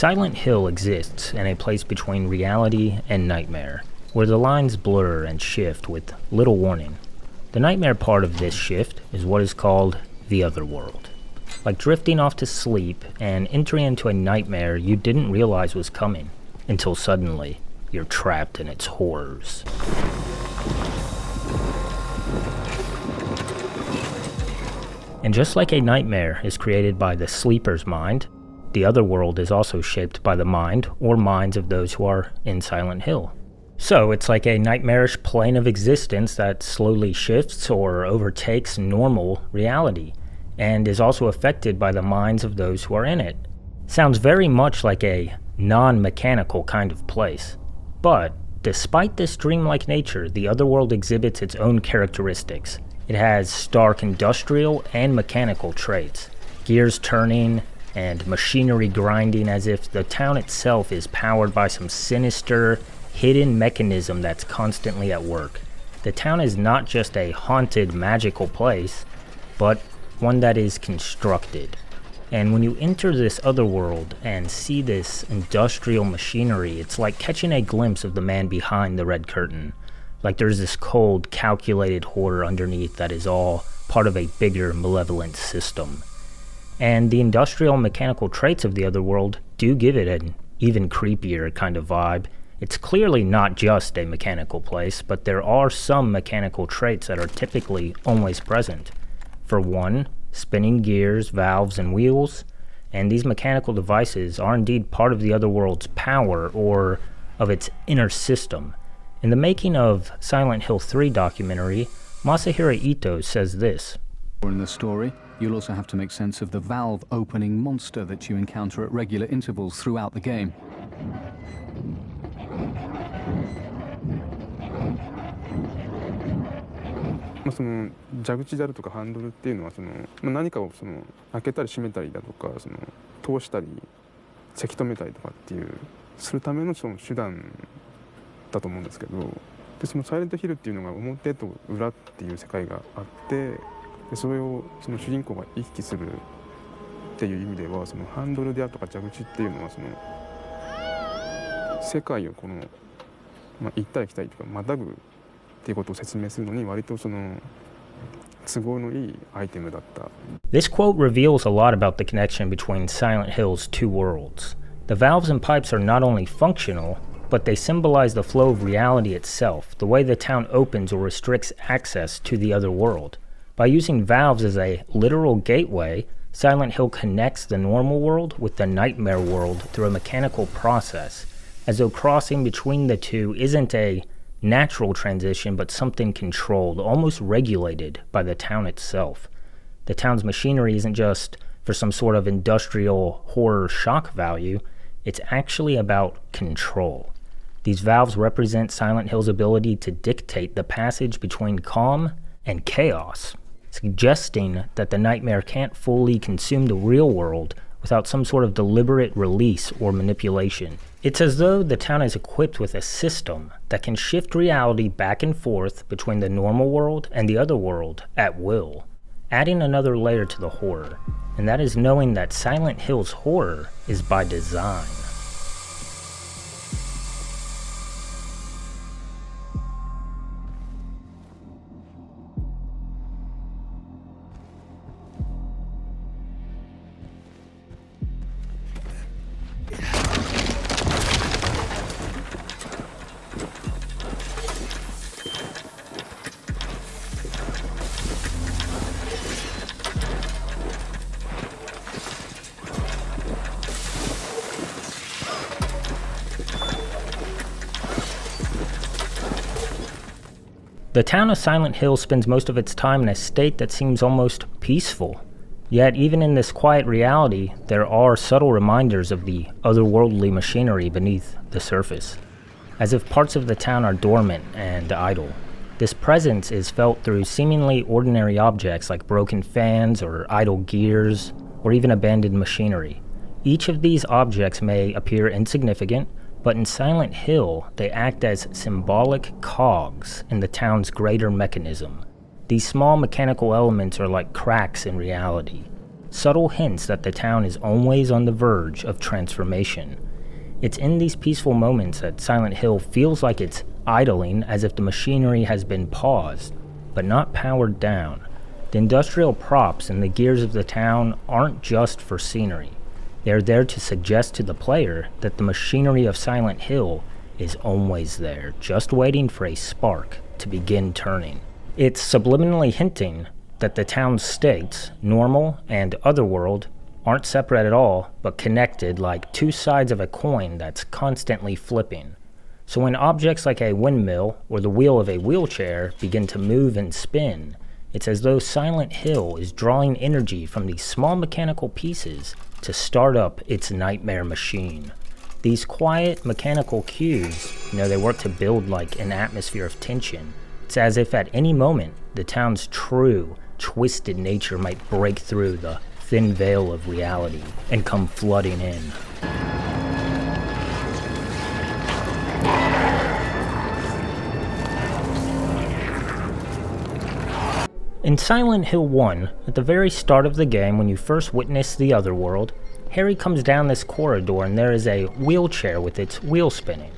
Silent Hill exists in a place between reality and nightmare, where the lines blur and shift with little warning. The nightmare part of this shift is what is called the Otherworld. Like drifting off to sleep and entering into a nightmare you didn't realize was coming, until suddenly you're trapped in its horrors. And just like a nightmare is created by the sleeper's mind, the Otherworld is also shaped by the mind or minds of those who are in Silent Hill. So it's like a nightmarish plane of existence that slowly shifts or overtakes normal reality, and is also affected by the minds of those who are in it. Sounds very much like a non-mechanical kind of place. But despite this dreamlike nature, the Otherworld exhibits its own characteristics. It has stark industrial and mechanical traits, gears turning and machinery grinding as if the town itself is powered by some sinister, hidden mechanism that's constantly at work. The town is not just a haunted, magical place, but one that is constructed. And when you enter this Otherworld and see this industrial machinery, it's like catching a glimpse of the man behind the red curtain. Like there's this cold, calculated horror underneath that is all part of a bigger, malevolent system. And the industrial and mechanical traits of the Otherworld do give it an even creepier kind of vibe. It's clearly not just a mechanical place, but there are some mechanical traits that are typically always present. For one, spinning gears, valves, and wheels, and these mechanical devices are indeed part of the Otherworld's power or of its inner system. In the making of Silent Hill 3 documentary, Masahiro Ito says this. In the story, you'll also have to make sense of the valve opening monster that you encounter at regular intervals throughout the game. その蛇口であるとかハンドルっていうのは何かを開けたり閉めたりだとか通したりせき止めたりとかっていうするための手段だと思うんですけど、でそのサイレントヒルっていうのが表と裏っていう世界があって、でそれを主人公が行き来するっていう意味ではハンドルであるとか蛇口っていうのは世界を行ったり来たりとかまたぐっていうことを説明するのに割と都合のいいアイテムだった。This quote reveals a lot about the connection between Silent Hill's two worlds. The valves and pipes are not only functional, but they symbolize the flow of reality itself, the way the town opens or restricts access to the other world. By using valves as a literal gateway, Silent Hill connects the normal world with the nightmare world through a mechanical process, as though crossing between the two isn't a natural transition but something controlled, almost regulated by the town itself. The town's machinery isn't just for some sort of industrial horror shock value, it's actually about control. These valves represent Silent Hill's ability to dictate the passage between calm and chaos, suggesting that the nightmare can't fully consume the real world without some sort of deliberate release or manipulation. It's as though the town is equipped with a system that can shift reality back and forth between the normal world and the other world at will, adding another layer to the horror, and that is knowing that Silent Hill's horror is by design. The town of Silent Hill spends most of its time in a state that seems almost peaceful. Yet even in this quiet reality, there are subtle reminders of the otherworldly machinery beneath the surface, as if parts of the town are dormant and idle. This presence is felt through seemingly ordinary objects like broken fans or idle gears, or even abandoned machinery. Each of these objects may appear insignificant, but in Silent Hill, they act as symbolic cogs in the town's greater mechanism. These small mechanical elements are like cracks in reality, subtle hints that the town is always on the verge of transformation. It's in these peaceful moments that Silent Hill feels like it's idling, as if the machinery has been paused, but not powered down. The industrial props and the gears of the town aren't just for scenery. They are there to suggest to the player that the machinery of Silent Hill is always there, just waiting for a spark to begin turning. It's subliminally hinting that the town's states, normal and Otherworld, aren't separate at all, but connected like two sides of a coin that's constantly flipping. So when objects like a windmill or the wheel of a wheelchair begin to move and spin, it's as though Silent Hill is drawing energy from these small mechanical pieces to start up its nightmare machine. These quiet mechanical cues, they work to build like an atmosphere of tension. It's as if at any moment, the town's true, twisted nature might break through the thin veil of reality and come flooding in. In Silent Hill 1, at the very start of the game when you first witness the Otherworld, Harry comes down this corridor and there is a wheelchair with its wheel spinning.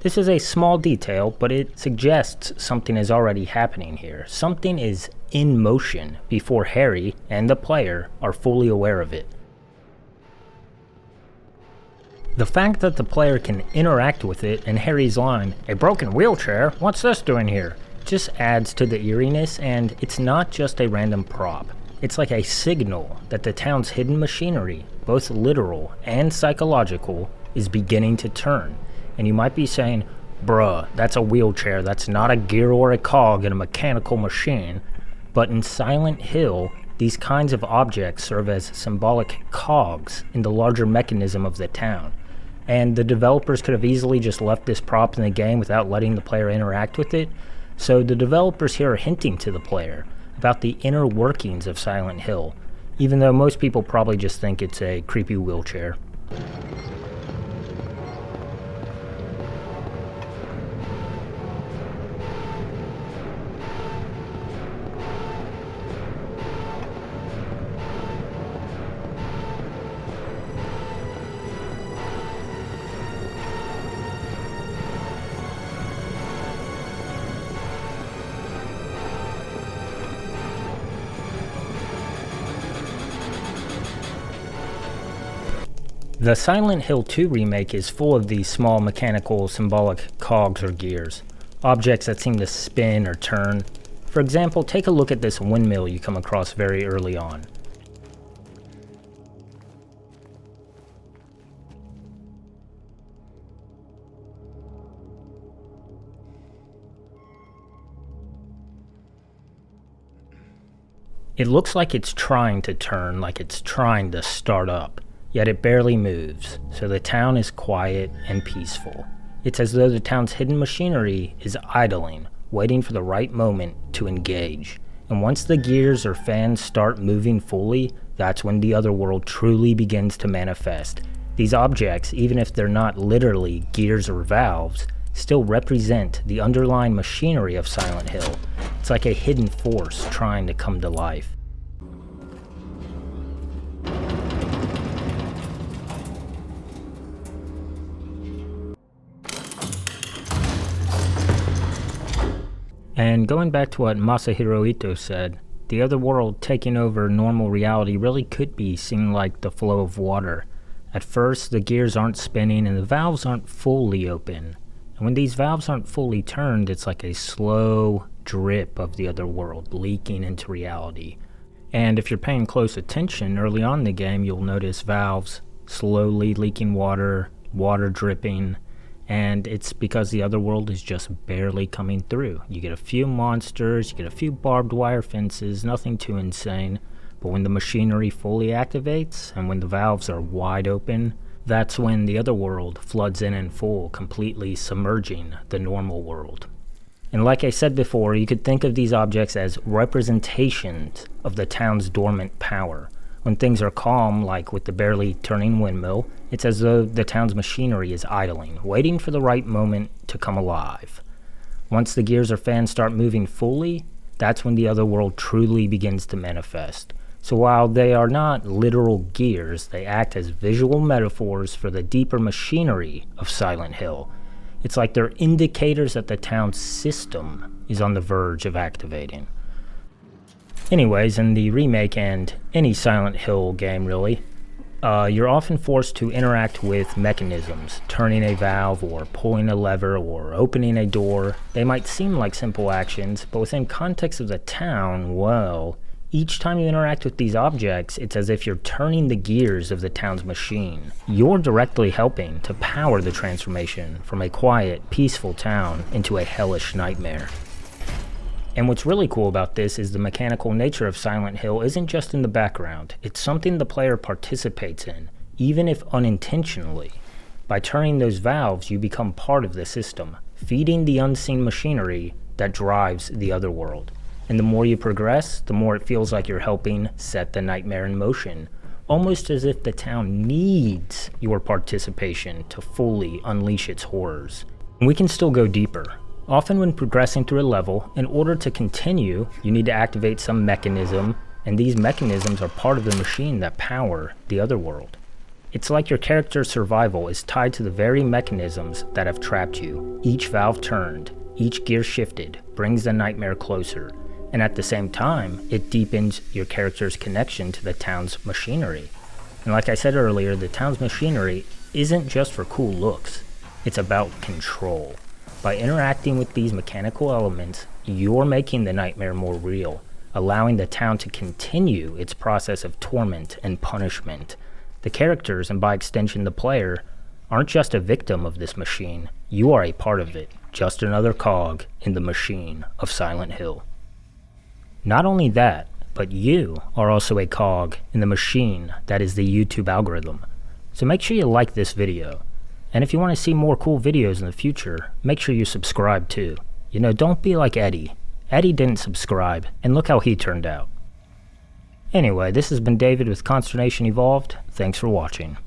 This is a small detail, but it suggests something is already happening here. Something is in motion before Harry and the player are fully aware of it. The fact that the player can interact with it and Harry's line, "A broken wheelchair? What's this doing here?" just adds to the eeriness, and it's not just a random prop. It's like a signal that the town's hidden machinery, both literal and psychological, is beginning to turn. And you might be saying, "Bruh, that's a wheelchair, that's not a gear or a cog in a mechanical machine." But in Silent Hill, these kinds of objects serve as symbolic cogs in the larger mechanism of the town. And the developers could have easily just left this prop in the game without letting the player interact with it. So the developers here are hinting to the player about the inner workings of Silent Hill, even though most people probably just think it's a creepy wheelchair. The Silent Hill 2 remake is full of these small mechanical symbolic cogs or gears, objects that seem to spin or turn. For example, take a look at this windmill you come across very early on. It looks like it's trying to turn, like it's trying to start up. Yet it barely moves, so the town is quiet and peaceful. It's as though the town's hidden machinery is idling, waiting for the right moment to engage. And once the gears or fans start moving fully, that's when the Otherworld truly begins to manifest. These objects, even if they're not literally gears or valves, still represent the underlying machinery of Silent Hill. It's like a hidden force trying to come to life. And going back to what Masahiro Ito said, the Otherworld taking over normal reality really could be seen like the flow of water. At first, the gears aren't spinning and the valves aren't fully open. And when these valves aren't fully turned, it's like a slow drip of the Otherworld leaking into reality. And if you're paying close attention early on in the game, you'll notice valves slowly leaking water, water dripping, and it's because the Otherworld is just barely coming through. You get a few monsters, you get a few barbed wire fences, nothing too insane, but when the machinery fully activates and when the valves are wide open, that's when the Otherworld floods in full, completely submerging the normal world. And like I said before, you could think of these objects as representations of the town's dormant power. When things are calm, like with the barely turning windmill, it's as though the town's machinery is idling, waiting for the right moment to come alive. Once the gears or fans start moving fully, that's when the other world truly begins to manifest. So while they are not literal gears, they act as visual metaphors for the deeper machinery of Silent Hill. It's like they're indicators that the town's system is on the verge of activating. Anyways, in the remake and any Silent Hill game really, you're often forced to interact with mechanisms, turning a valve or pulling a lever or opening a door. They might seem like simple actions, but within context of the town, well, each time you interact with these objects, it's as if you're turning the gears of the town's machine. You're directly helping to power the transformation from a quiet, peaceful town into a hellish nightmare. And what's really cool about this is the mechanical nature of Silent Hill isn't just in the background, it's something the player participates in, even if unintentionally. By turning those valves, you become part of the system, feeding the unseen machinery that drives the other world. And the more you progress, the more it feels like you're helping set the nightmare in motion, almost as if the town needs your participation to fully unleash its horrors. And we can still go deeper. Often when progressing through a level, in order to continue, you need to activate some mechanism, and these mechanisms are part of the machine that power the other world. It's like your character's survival is tied to the very mechanisms that have trapped you. Each valve turned, each gear shifted, brings the nightmare closer, and at the same time, it deepens your character's connection to the town's machinery. And like I said earlier, the town's machinery isn't just for cool looks, it's about control. By interacting with these mechanical elements, you're making the nightmare more real, allowing the town to continue its process of torment and punishment. The characters, and by extension the player, aren't just a victim of this machine, you are a part of it, just another cog in the machine of Silent Hill. Not only that, but you are also a cog in the machine that is the YouTube algorithm. So make sure you like this video. And if you want to see more cool videos in the future, make sure you subscribe too. You know, don't be like Eddie. Eddie didn't subscribe, and look how he turned out. Anyway, this has been David with Consternation Evolved. Thanks for watching.